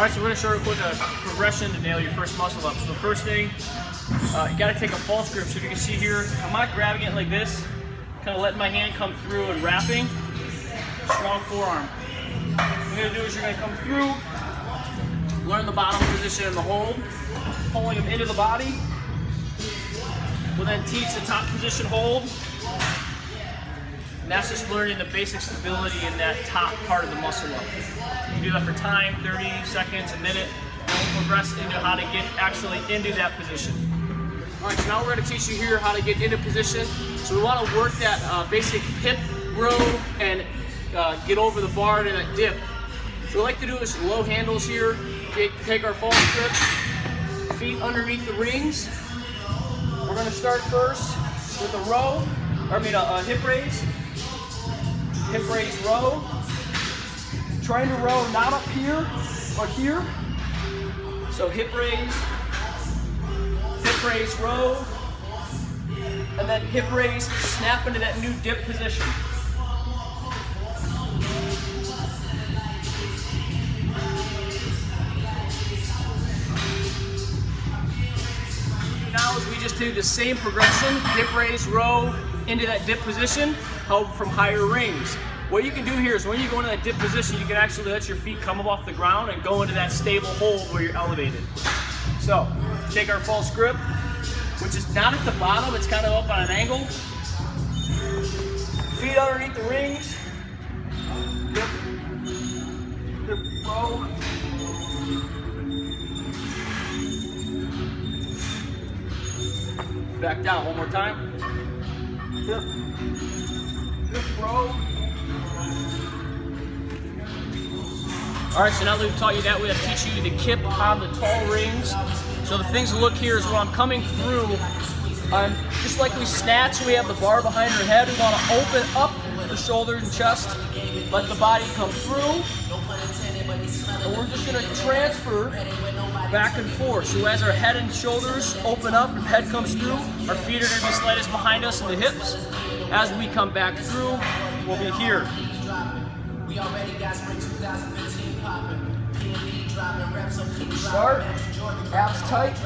All right, so we're gonna start with a progression to nail your first muscle up. So the first thing, you gotta take a false grip. So if you can see here, I'm not grabbing it like this, kind of letting my hand come through and wrapping. Strong forearm. What you're gonna do is you're gonna come through, learn the bottom position and the hold, pulling them into the body. We'll then teach the top position hold. And that's just learning the basic stability in that top part of the muscle up. You can do that for time, 30 seconds, a minute, and we'll progress into how to get actually into that position. All right, so now we're gonna teach you here how to get into position. So we wanna work that basic hip row and get over the bar to that dip. So what we like to do is low handles here, take our false grip, feet underneath the rings. We're gonna start first with a row, a hip raise. Hip raise row. Trying to row not up here or here. So hip raise row, and then hip raise, snap into that new dip position. Now as we just do the same progression, hip raise row into that dip position, held from higher rings. What you can do here is when you go into that dip position, you can actually let your feet come up off the ground and go into that stable hold where you're elevated. So, take our false grip, which is not at the bottom, it's kind of up on an angle. Feet underneath the rings. Dip, row. Back down one more time. Dip, row. All right, so now that we've taught you that, we have to teach you the kip on the tall rings. So the things to look here is when I'm coming through, just like we snatch, we have the bar behind our head. We want to open up the shoulders and chest, let the body come through, and we're just going to transfer back and forth. So as our head and shoulders open up, the head comes through, our feet are going to be slightest behind us in the hips. As we come back through, we'll be here. We already got spring 2015 popping. Start, abs tight.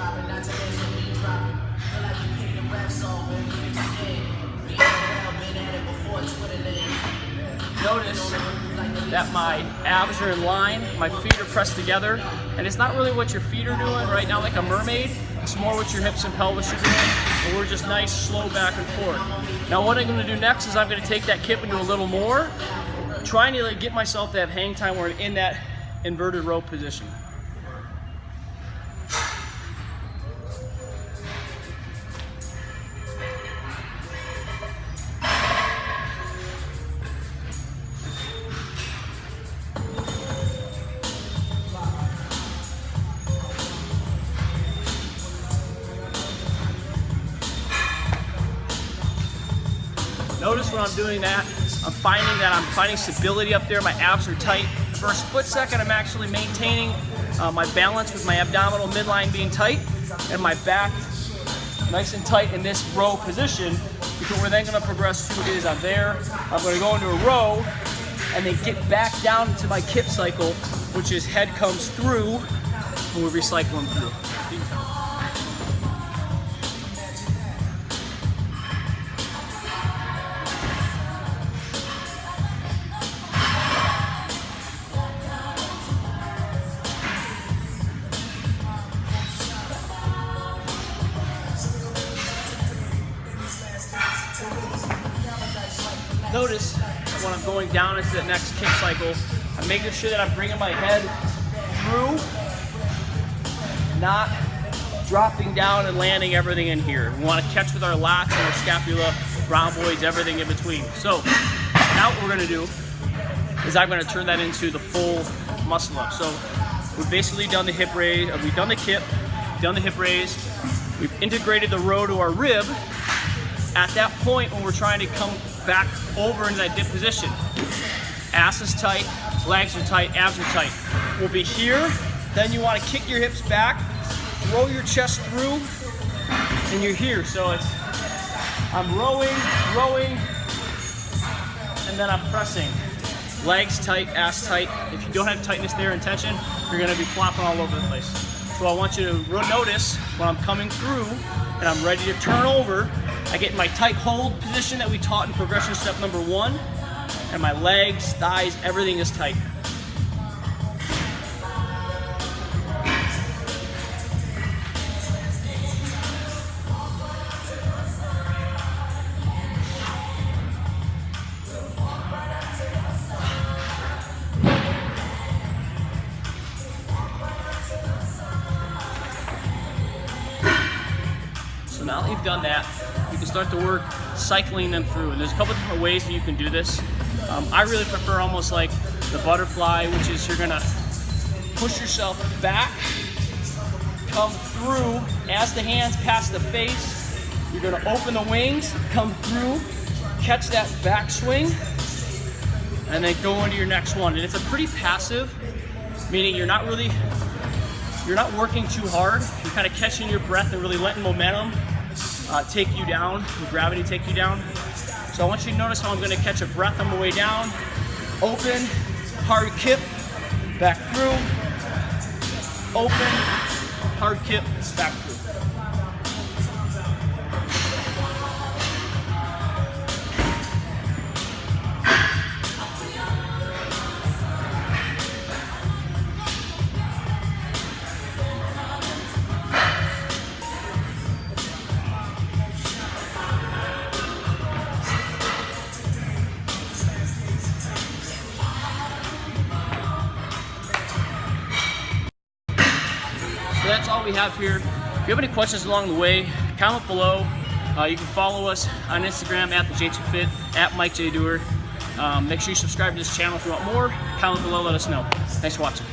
Notice that my abs are in line, my feet are pressed together, and it's not really what your feet are doing right now like a mermaid, it's more what your hips and pelvis are doing, and we're just nice, slow back and forth. Now what I'm going to do next is I'm going to take that kip and do a little more, trying to get myself to have hang time where I'm in that inverted row position. Notice when I'm doing that, I'm finding stability up there. My abs are tight. For a split second, I'm actually maintaining my balance with my abdominal midline being tight and my back nice and tight in this row position, because we're then going to progress to is I'm there. I'm going to go into a row and then get back down into my kip cycle, which is head comes through and we're recycling through. Notice when I'm going down into the next kick cycle, I'm making sure that I'm bringing my head through, not dropping down and landing everything in here. We want to catch with our lats and our scapula, rhomboids, everything in between. So now what we're going to do is I'm going to turn that into the full muscle up. So we've basically done the hip raise, we've done the kip, done the hip raise, we've integrated the row to our rib. At that point when we're trying to come back over into that dip position, ass is tight, legs are tight, abs are tight. We'll be here, then you want to kick your hips back, throw your chest through, and you're here. So it's, I'm rowing, and then I'm pressing. Legs tight, ass tight. If you don't have tightness there and tension, you're gonna be flopping all over the place. So I want you to notice when I'm coming through and I'm ready to turn over, I get in my tight hold position that we taught in progression step number 1, and my legs, thighs, everything is tight. So now that you've done that, you can start to work cycling them through. And there's a couple different ways that you can do this. I really prefer almost like the butterfly, which is you're gonna push yourself back, come through as the hands pass the face. You're gonna open the wings, come through, catch that back swing, and then go into your next one. And it's a pretty passive, meaning you're not working too hard. You're kind of catching your breath and really letting momentum take you down, gravity take you down. So I want you to notice how I'm going to catch a breath on the way down. Open, hard kip, back through. Open, hard kip, back through. So that's all we have here. If you have any questions along the way, comment below. You can follow us on Instagram at @theJ2Fit, at Mike J. Dewar. Make sure you subscribe to this channel if you want more. Comment below, let us know. Thanks for watching.